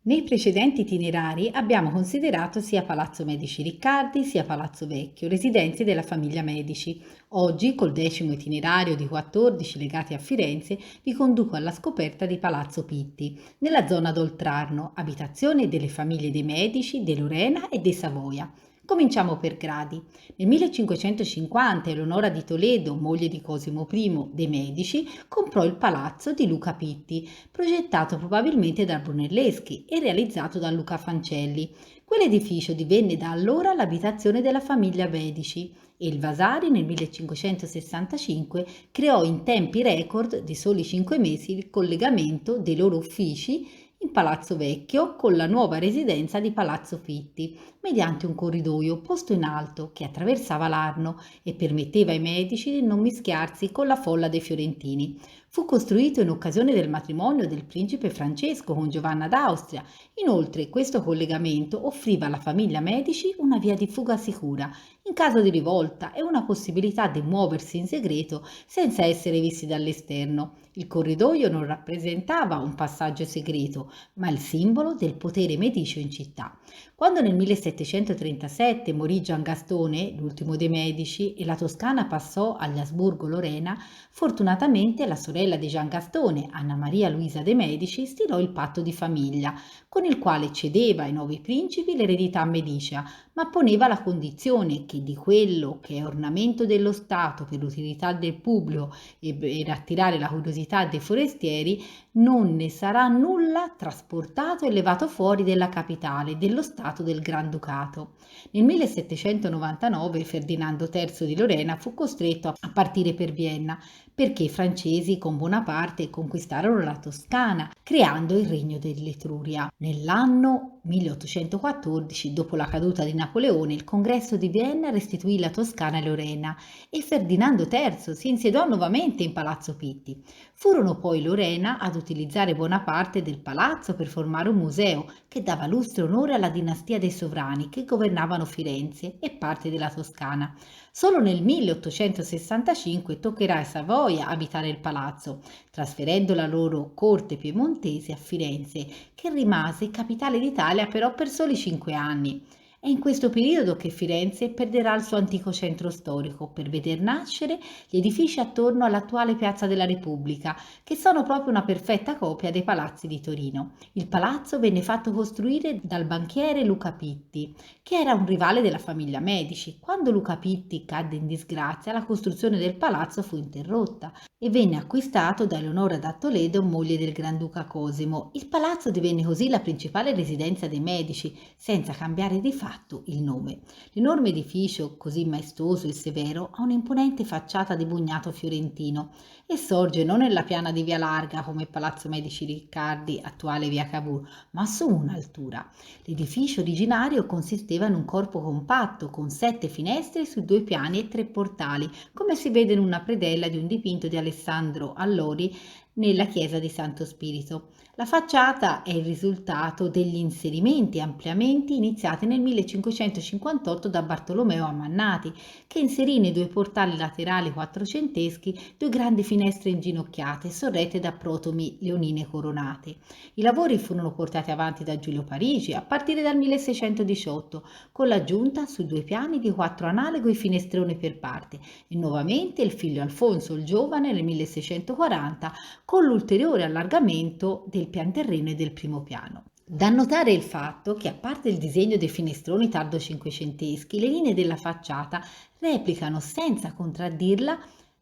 Nei precedenti itinerari abbiamo considerato sia Palazzo Medici Riccardi sia Palazzo Vecchio, residenze della famiglia Medici. Oggi, col 10° itinerario di 14 legati a Firenze, vi conduco alla scoperta di Palazzo Pitti, nella zona d'Oltrarno, abitazione delle famiglie dei Medici, dei Lorena e dei Savoia. Cominciamo per gradi. Nel 1550 Eleonora di Toledo, moglie di Cosimo I dei Medici, comprò il palazzo di Luca Pitti, progettato probabilmente da Brunelleschi e realizzato da Luca Fancelli. Quell'edificio divenne da allora l'abitazione della famiglia Medici e il Vasari nel 1565 creò in tempi record di soli 5 mesi il collegamento dei loro uffici in Palazzo Vecchio con la nuova residenza di Palazzo Pitti, mediante un corridoio posto in alto che attraversava l'Arno e permetteva ai Medici di non mischiarsi con la folla dei fiorentini. Fu costruito in occasione del matrimonio del principe Francesco con Giovanna d'Austria. Inoltre, questo collegamento offriva alla famiglia Medici una via di fuga sicura in caso di rivolta e una possibilità di muoversi in segreto senza essere visti dall'esterno. Il corridoio non rappresentava un passaggio segreto, ma il simbolo del potere medicio in città. Quando nel 1737 morì Gian Gastone, l'ultimo dei Medici, e la Toscana passò agli Asburgo-Lorena, fortunatamente la sorella di Gian Gastone, Anna Maria Luisa de' Medici, stilò il patto di famiglia, con il quale cedeva ai nuovi principi l'eredità medicea, ma poneva la condizione che di quello che è ornamento dello Stato per l'utilità del pubblico e per attirare la curiosità dei forestieri, non ne sarà nulla trasportato e levato fuori della capitale dello Stato del Granducato. Nel 1799 Ferdinando III di Lorena fu costretto a partire per Vienna perché i francesi con Bonaparte conquistarono la Toscana, creando il regno dell'Etruria. Nell'anno 1814, dopo la caduta di Napoleone, il congresso di Vienna restituì la Toscana a Lorena e Ferdinando III si insediò nuovamente in Palazzo Pitti. Furono poi Lorena ad utilizzare buona parte del palazzo per formare un museo che dava lustro e onore alla dinastia dei sovrani che governavano Firenze e parte della Toscana. Solo nel 1865 toccherà ai Savoia abitare il palazzo, trasferendo la loro corte piemontese a Firenze, che rimase capitale d'Italia però per soli 5 anni. È in questo periodo che Firenze perderà il suo antico centro storico per veder nascere gli edifici attorno all'attuale Piazza della Repubblica, che sono proprio una perfetta copia dei palazzi di Torino. Il palazzo venne fatto costruire dal banchiere Luca Pitti, che era un rivale della famiglia Medici. Quando Luca Pitti cadde in disgrazia, la costruzione del palazzo fu interrotta e venne acquistato da Eleonora da Toledo, moglie del Granduca Cosimo. Il palazzo divenne così la principale residenza dei Medici, senza cambiare di fatto il nome. L'enorme edificio, così maestoso e severo, ha un'imponente facciata di bugnato fiorentino e sorge non nella piana di Via Larga come Palazzo Medici Riccardi, attuale Via Cavour, ma su un'altura. L'edificio originario consisteva in un corpo compatto con 7 finestre su 2 piani e 3 portali, come si vede in una predella di un dipinto di Alessandro Allori nella chiesa di Santo Spirito. La facciata è il risultato degli inserimenti e ampliamenti iniziati nel 1558 da Bartolomeo Amannati, che inserì nei 2 portali laterali quattrocenteschi 2 grandi finestre inginocchiate sorrette da protomi leonine coronate. I lavori furono portati avanti da Giulio Parigi a partire dal 1618, con l'aggiunta su 2 piani di 4 analoghi finestroni per parte e nuovamente il figlio Alfonso il Giovane nel 1640 con l'ulteriore allargamento del pianterreno e del primo piano. Da notare il fatto che, a parte il disegno dei finestroni tardo cinquecenteschi, le linee della facciata replicano senza contraddirla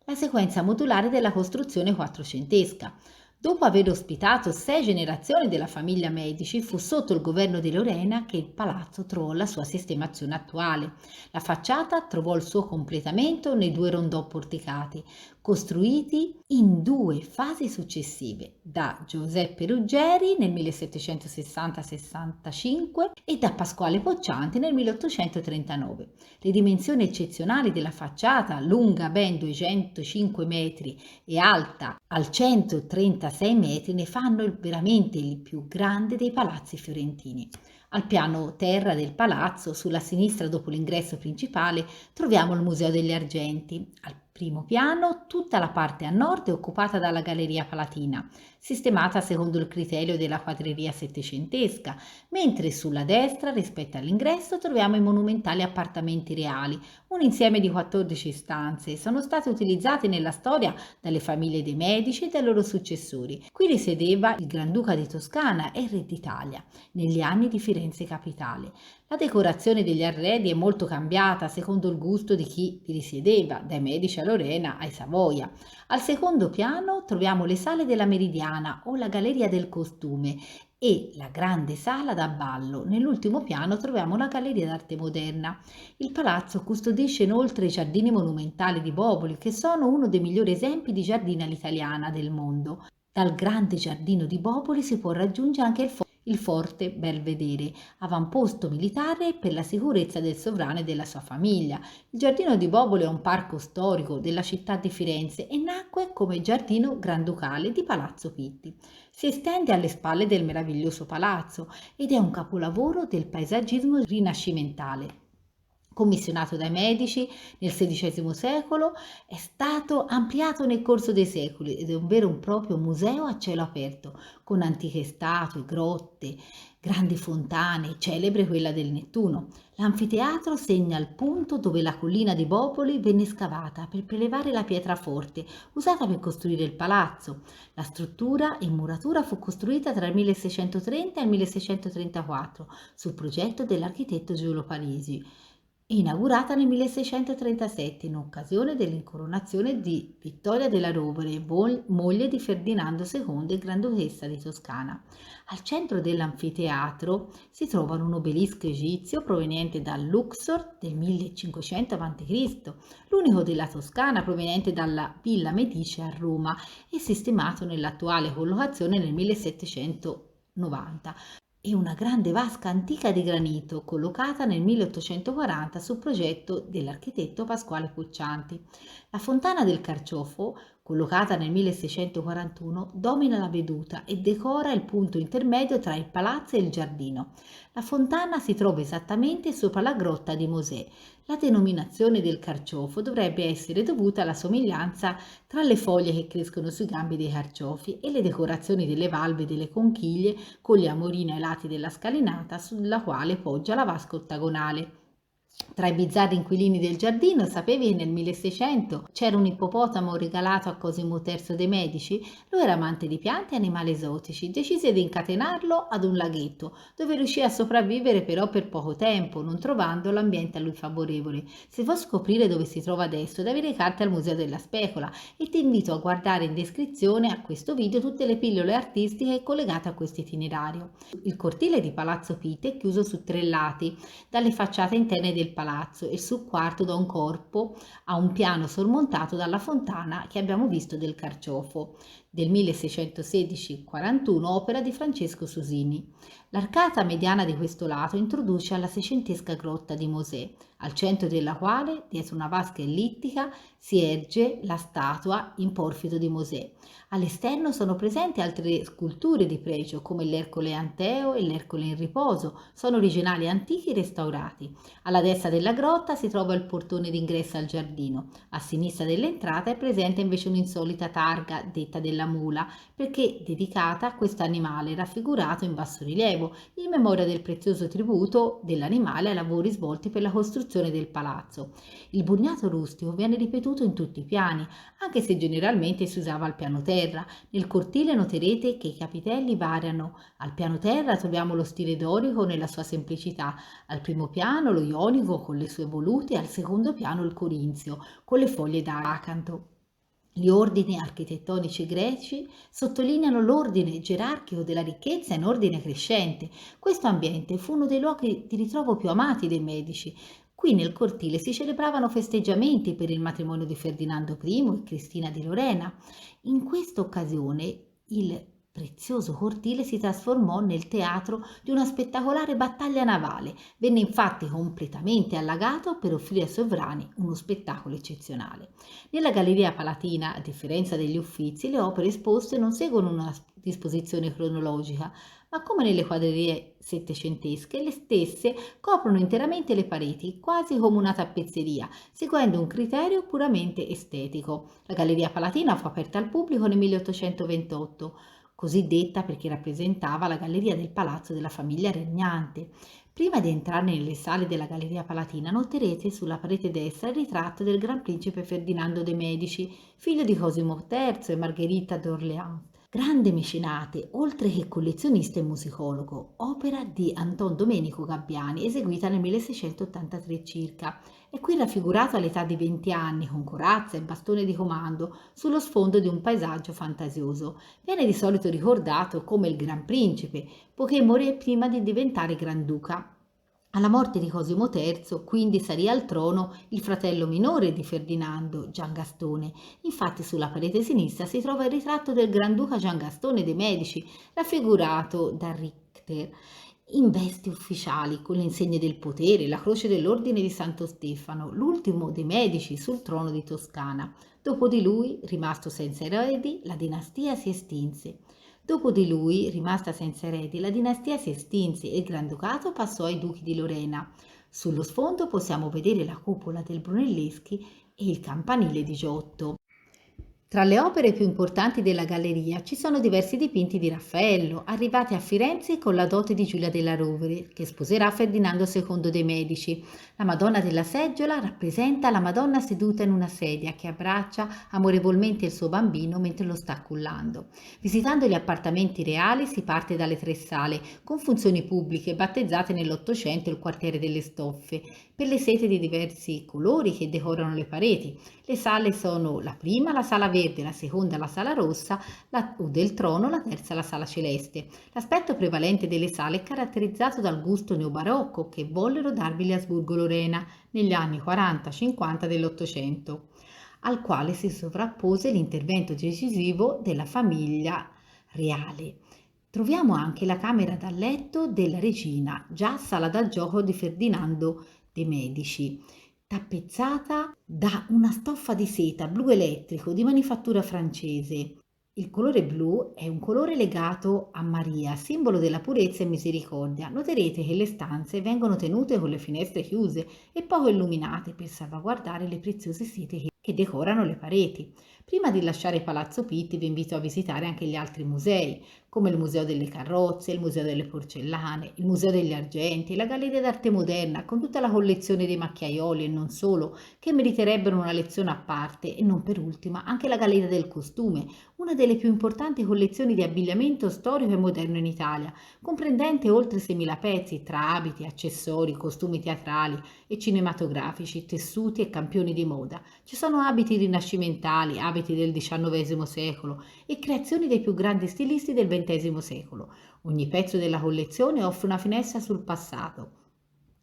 la sequenza modulare della costruzione quattrocentesca. Dopo aver ospitato 6 generazioni della famiglia Medici, fu sotto il governo di Lorena che il palazzo trovò la sua sistemazione attuale. La facciata trovò il suo completamento nei 2 rondò porticati, costruiti in 2 fasi successive, da Giuseppe Ruggeri nel 1760-65 e da Pasquale Poccianti nel 1839. Le dimensioni eccezionali della facciata, lunga ben 205 metri e alta al 136 metri, ne fanno veramente il più grande dei palazzi fiorentini. Al piano terra del palazzo, sulla sinistra dopo l'ingresso principale, troviamo il Museo degli Argenti. Al Primo piano, tutta la parte a nord è occupata dalla Galleria Palatina, sistemata secondo il criterio della quadreria settecentesca, mentre sulla destra, rispetto all'ingresso, troviamo i monumentali appartamenti reali, un insieme di 14 stanze. Sono state utilizzate nella storia dalle famiglie dei Medici e dai loro successori. Qui risiedeva il Granduca di Toscana e il Re d'Italia, negli anni di Firenze capitale. La decorazione degli arredi è molto cambiata secondo il gusto di chi vi risiedeva, dai Medici a Lorena ai Savoia. Al secondo piano troviamo le sale della Meridiana o la Galleria del Costume e la grande sala da ballo. Nell'ultimo piano troviamo la Galleria d'Arte Moderna. Il palazzo custodisce inoltre i giardini monumentali di Boboli, che sono uno dei migliori esempi di giardina all'italiana del mondo. Dal grande giardino di Boboli si può raggiungere anche il forte Belvedere, avamposto militare per la sicurezza del sovrano e della sua famiglia. Il giardino di Boboli è un parco storico della città di Firenze e nacque come giardino granducale di Palazzo Pitti. Si estende alle spalle del meraviglioso palazzo ed è un capolavoro del paesaggismo rinascimentale. Commissionato dai Medici nel XVI secolo, è stato ampliato nel corso dei secoli ed è un vero e proprio museo a cielo aperto, con antiche statue, grotte, grandi fontane, celebre quella del Nettuno. L'anfiteatro segna il punto dove la collina di Bopoli venne scavata per prelevare la pietra forte usata per costruire il palazzo. La struttura in muratura fu costruita tra il 1630 e il 1634 sul progetto dell'architetto Giulio Parisi, inaugurata nel 1637 in occasione dell'incoronazione di Vittoria della Rovere, moglie di Ferdinando II e Granduchessa di Toscana. Al centro dell'anfiteatro si trova un obelisco egizio proveniente dal Luxor del 1500 a.C., l'unico della Toscana proveniente dalla Villa Medici a Roma e sistemato nell'attuale collocazione nel 1790, e una grande vasca antica di granito collocata nel 1840 su progetto dell'architetto Pasquale Puccianti. La fontana del Carciofo, collocata nel 1641, domina la veduta e decora il punto intermedio tra il palazzo e il giardino. La fontana si trova esattamente sopra la grotta di Mosè. La denominazione del carciofo dovrebbe essere dovuta alla somiglianza tra le foglie che crescono sui gambi dei carciofi e le decorazioni delle valve delle conchiglie con gli amorini ai lati della scalinata sulla quale poggia la vasca ottagonale. Tra i bizzarri inquilini del giardino, sapevi che nel 1600 c'era un ippopotamo regalato a Cosimo III dei Medici? Lui era amante di piante e animali esotici, decise di incatenarlo ad un laghetto, dove riuscì a sopravvivere però per poco tempo, non trovando l'ambiente a lui favorevole. Se vuoi scoprire dove si trova adesso, devi recarti al Museo della Specola e ti invito a guardare in descrizione a questo video tutte le pillole artistiche collegate a questo itinerario. Il cortile di Palazzo Pitti è chiuso su 3 lati dalle facciate interne del palazzo e sul quarto da un corpo a un piano sormontato dalla fontana che abbiamo visto del Carciofo del 1616-41, opera di Francesco Susini. L'arcata mediana di questo lato introduce alla seicentesca grotta di Mosè, al centro della quale, dietro una vasca ellittica, si erge la statua in porfido di Mosè. All'esterno sono presenti altre sculture di pregio come l'Ercole Anteo e l'Ercole in riposo, sono originali antichi restaurati. Alla destra della grotta si trova il portone d'ingresso al giardino. A sinistra dell'entrata è presente invece un'insolita targa detta della mula, perché dedicata a questo animale raffigurato in bassorilievo, in memoria del prezioso tributo dell'animale ai lavori svolti per la costruzione del palazzo. Il bugnato rustico viene ripetuto in tutti i piani, anche se generalmente si usava al piano terra. Nel cortile noterete che i capitelli variano. Al piano terra troviamo lo stile dorico nella sua semplicità, al primo piano lo ionico con le sue volute, al secondo piano il corinzio con le foglie d'acanto. Gli ordini architettonici greci sottolineano l'ordine gerarchico della ricchezza in ordine crescente. Questo ambiente fu uno dei luoghi di ritrovo più amati dei Medici. Qui nel cortile si celebravano festeggiamenti per il matrimonio di Ferdinando I e Cristina di Lorena. In questa occasione il prezioso cortile si trasformò nel teatro di una spettacolare battaglia navale. Venne infatti completamente allagato per offrire ai sovrani uno spettacolo eccezionale. Nella Galleria Palatina, a differenza degli Uffizi, le opere esposte non seguono una disposizione cronologica, ma come nelle quadrerie settecentesche, le stesse coprono interamente le pareti, quasi come una tappezzeria, seguendo un criterio puramente estetico. La Galleria Palatina fu aperta al pubblico nel 1828, così detta perché rappresentava la galleria del palazzo della famiglia regnante. Prima di entrare nelle sale della Galleria Palatina noterete sulla parete destra il ritratto del Gran Principe Ferdinando de' Medici, figlio di Cosimo III e Margherita d'Orléans. Grande mecenate, oltre che collezionista e musicologo, opera di Anton Domenico Gabbiani, eseguita nel 1683 circa. È qui raffigurato all'età di 20 anni, con corazza e bastone di comando, sullo sfondo di un paesaggio fantasioso. Viene di solito ricordato come il Gran Principe, poiché morì prima di diventare Granduca. Alla morte di Cosimo III, quindi salì al trono il fratello minore di Ferdinando, Gian Gastone. Infatti sulla parete sinistra si trova il ritratto del Granduca Gian Gastone de' Medici, raffigurato da Richter in vesti ufficiali, con le insegne del potere, la croce dell'ordine di Santo Stefano, l'ultimo dei Medici sul trono di Toscana. Dopo di lui, rimasto senza eredi, la dinastia si estinse. Dopo di lui, rimasta senza eredi, la dinastia si estinse e il Granducato passò ai duchi di Lorena. Sullo sfondo possiamo vedere la cupola del Brunelleschi e il campanile di Giotto. Tra le opere più importanti della galleria ci sono diversi dipinti di Raffaello, arrivati a Firenze con la dote di Giulia della Rovere, che sposerà Ferdinando II dei Medici. La Madonna della Seggiola rappresenta la Madonna seduta in una sedia che abbraccia amorevolmente il suo bambino mentre lo sta cullando. Visitando gli appartamenti reali si parte dalle 3 sale, con funzioni pubbliche, battezzate nell'Ottocento il quartiere delle stoffe, per le sete di diversi colori che decorano le pareti. Le sale sono la prima, la sala verde, la seconda, la sala rossa, o del trono, la terza, la sala celeste. L'aspetto prevalente delle sale è caratterizzato dal gusto neobarocco che vollero darvi gli Asburgo-Lorena negli anni 40-50 dell'Ottocento, al quale si sovrappose l'intervento decisivo della famiglia reale. Troviamo anche la camera da letto della regina, già sala da gioco di Ferdinando de' Medici, tappezzata da una stoffa di seta blu elettrico di manifattura francese. Il colore blu è un colore legato a Maria, simbolo della purezza e misericordia. Noterete che le stanze vengono tenute con le finestre chiuse e poco illuminate per salvaguardare le preziose sete che decorano le pareti. Prima di lasciare Palazzo Pitti vi invito a visitare anche gli altri musei, come il Museo delle Carrozze, il Museo delle Porcellane, il Museo degli Argenti, la Galleria d'Arte Moderna, con tutta la collezione dei macchiaioli e non solo, che meriterebbero una lezione a parte, e non per ultima anche la Galleria del Costume, una delle più importanti collezioni di abbigliamento storico e moderno in Italia, comprendente oltre 6.000 pezzi tra abiti, accessori, costumi teatrali e cinematografici, tessuti e campioni di moda. Ci sono abiti rinascimentali, abiti del XIX secolo e creazioni dei più grandi stilisti del XX secolo. Ogni pezzo della collezione offre una finestra sul passato,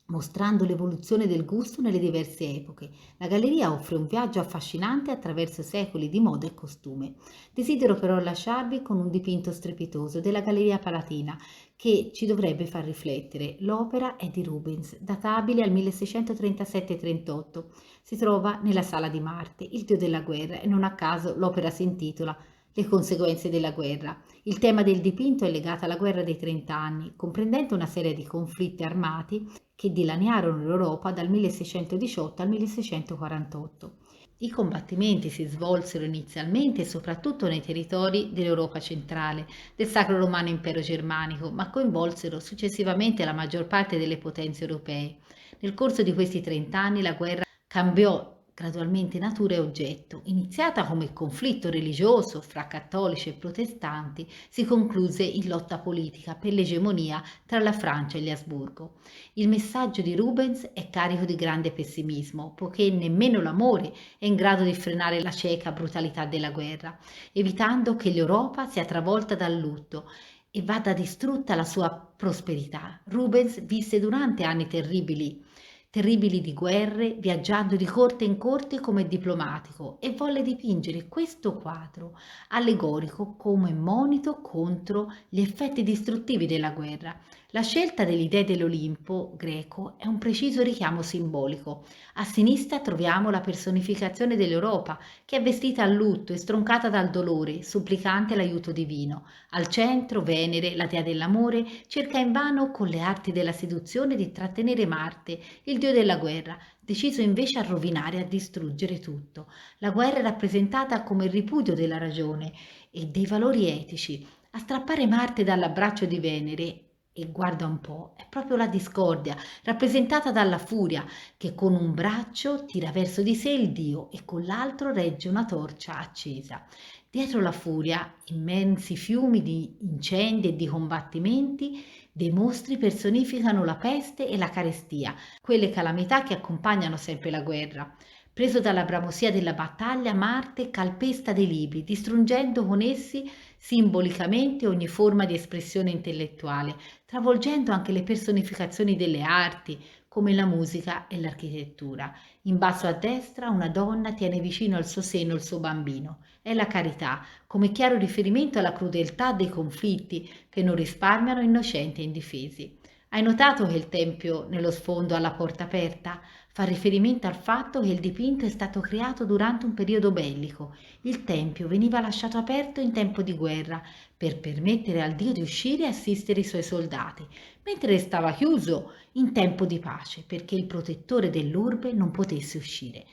mostrando l'evoluzione del gusto nelle diverse epoche. La galleria offre un viaggio affascinante attraverso secoli di moda e costume. Desidero però lasciarvi con un dipinto strepitoso della Galleria Palatina che ci dovrebbe far riflettere. L'opera è di Rubens, databile al 1637-38. Si trova nella Sala di Marte, il dio della guerra, e non a caso l'opera si intitola Le conseguenze della guerra. Il tema del dipinto è legato alla guerra dei 30 anni, comprendente una serie di conflitti armati che dilaniarono l'Europa dal 1618 al 1648. I combattimenti si svolsero inizialmente soprattutto nei territori dell'Europa centrale, del Sacro Romano Impero Germanico, ma coinvolsero successivamente la maggior parte delle potenze europee. Nel corso di questi 30 anni la guerra cambiò gradualmente natura e oggetto. Iniziata come conflitto religioso fra cattolici e protestanti, si concluse in lotta politica per l'egemonia tra la Francia e gli Asburgo. Il messaggio di Rubens è carico di grande pessimismo, poiché nemmeno l'amore è in grado di frenare la cieca brutalità della guerra, evitando che l'Europa sia travolta dal lutto e vada distrutta la sua prosperità. Rubens visse durante anni terribili terribili di guerre, viaggiando di corte in corte come diplomatico, e volle dipingere questo quadro allegorico come monito contro gli effetti distruttivi della guerra. La scelta degli dei dell'Olimpo greco è un preciso richiamo simbolico. A sinistra troviamo la personificazione dell'Europa, che è vestita a lutto e stroncata dal dolore, supplicante l'aiuto divino. Al centro Venere, la dea dell'amore, cerca invano con le arti della seduzione di trattenere Marte, il dio della guerra, deciso invece a rovinare e a distruggere tutto. La guerra è rappresentata come il ripudio della ragione e dei valori etici. A strappare Marte dall'abbraccio di Venere, e guarda un po', è proprio la discordia, rappresentata dalla furia, che con un braccio tira verso di sé il dio e con l'altro regge una torcia accesa. Dietro la furia, immensi fiumi di incendi e di combattimenti, dei mostri personificano la peste e la carestia, quelle calamità che accompagnano sempre la guerra. Preso dalla bramosia della battaglia, Marte calpesta dei libri, distruggendo con essi simbolicamente ogni forma di espressione intellettuale, travolgendo anche le personificazioni delle arti, come la musica e l'architettura. In basso a destra una donna tiene vicino al suo seno il suo bambino. È la carità, come chiaro riferimento alla crudeltà dei conflitti che non risparmiano innocenti e indifesi. Hai notato che il tempio nello sfondo ha la porta aperta? Fa riferimento al fatto che il dipinto è stato creato durante un periodo bellico. Il tempio veniva lasciato aperto in tempo di guerra per permettere al dio di uscire e assistere i suoi soldati, mentre restava chiuso in tempo di pace perché il protettore dell'urbe non potesse uscire.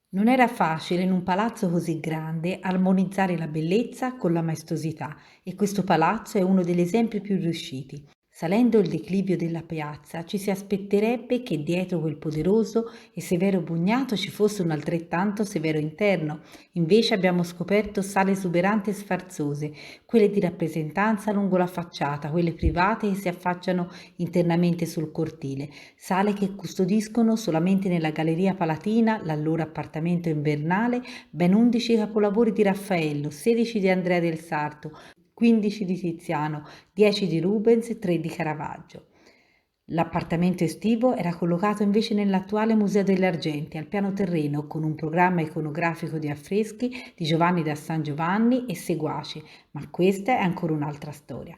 Non era facile in un palazzo così grande armonizzare la bellezza con la maestosità, e questo palazzo è uno degli esempi più riusciti. Salendo il declivio della piazza ci si aspetterebbe che dietro quel poderoso e severo bugnato ci fosse un altrettanto severo interno. Invece abbiamo scoperto sale esuberanti e sfarzose, quelle di rappresentanza lungo la facciata, quelle private che si affacciano internamente sul cortile, sale che custodiscono solamente nella galleria palatina, l'allora appartamento invernale, ben 11 capolavori di Raffaello, 16 di Andrea del Sarto, 15 di Tiziano, 10 di Rubens e 3 di Caravaggio. L'appartamento estivo era collocato invece nell'attuale Museo delle Argenti, al piano terreno, con un programma iconografico di affreschi di Giovanni da San Giovanni e seguaci, ma questa è ancora un'altra storia.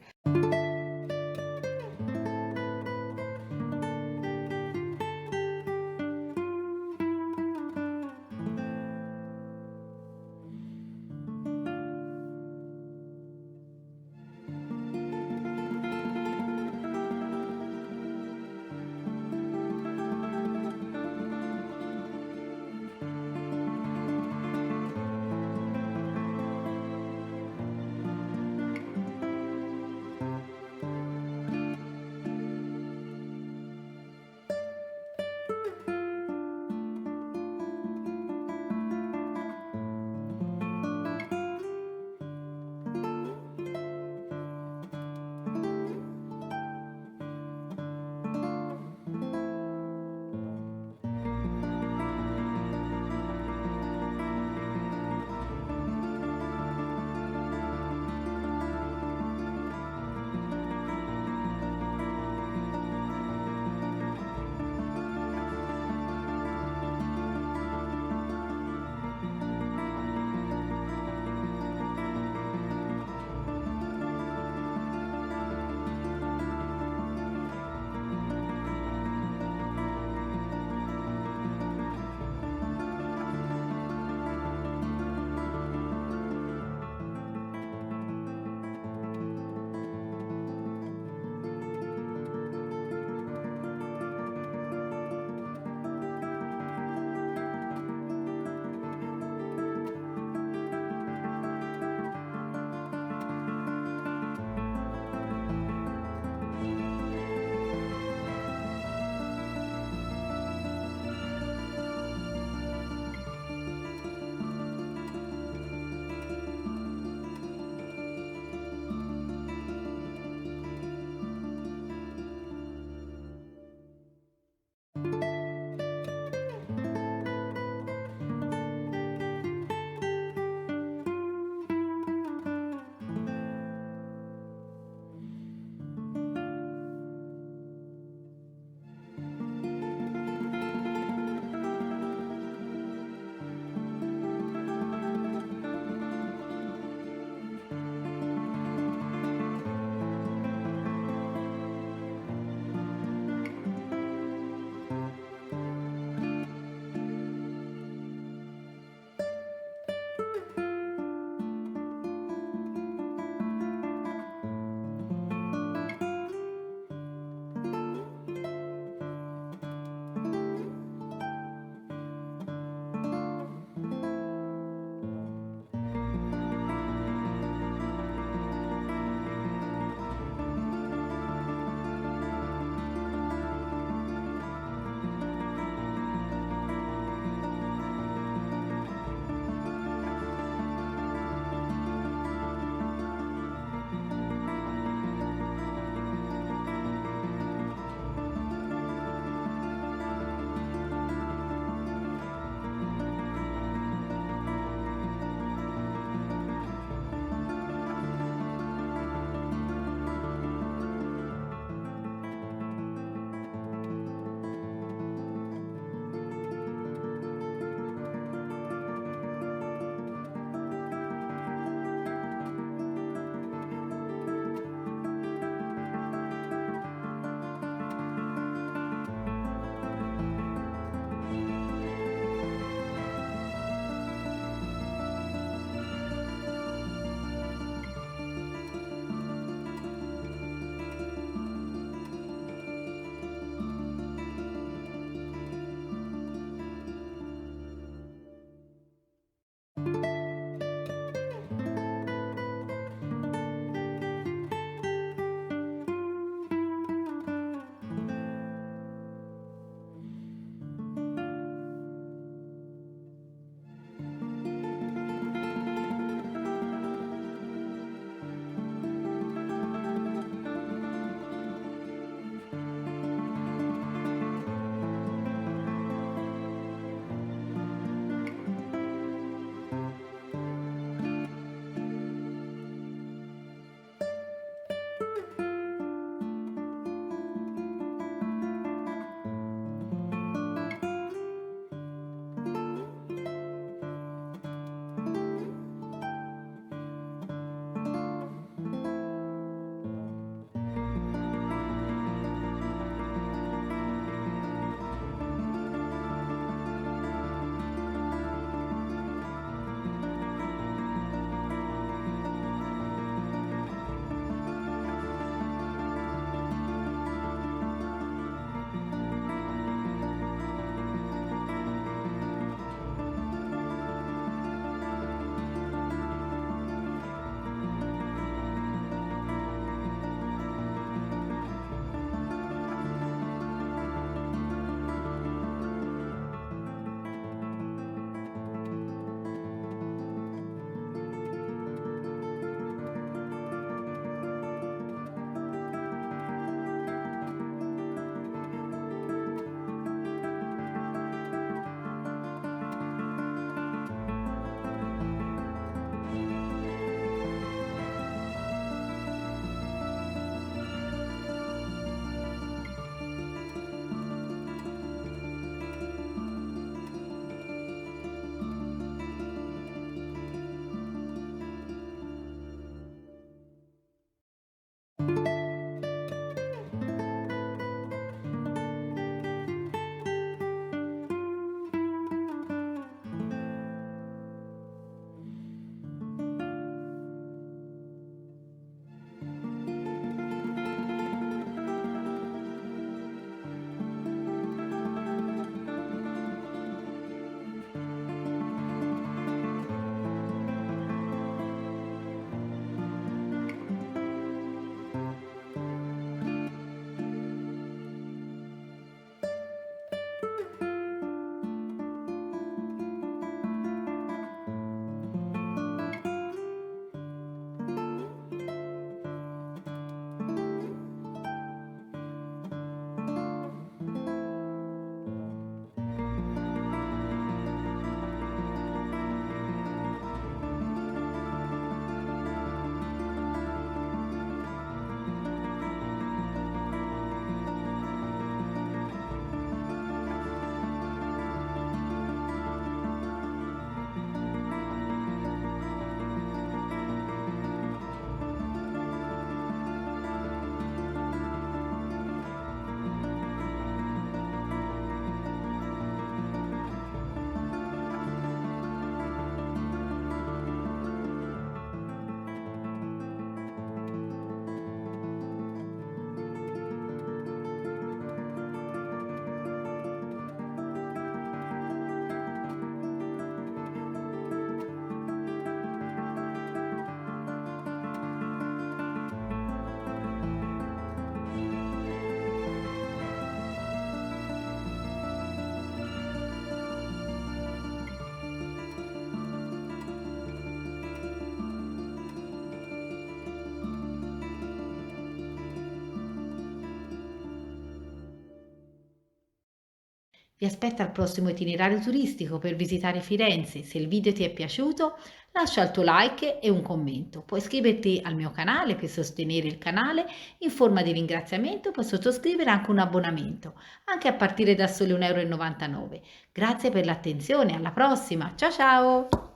Vi aspetto al prossimo itinerario turistico per visitare Firenze. Se il video ti è piaciuto, lascia il tuo like e un commento. Puoi iscriverti al mio canale per sostenere il canale in forma di ringraziamento, puoi sottoscrivere anche un abbonamento, anche a partire da soli 1,99 euro. Grazie per l'attenzione, alla prossima, ciao ciao!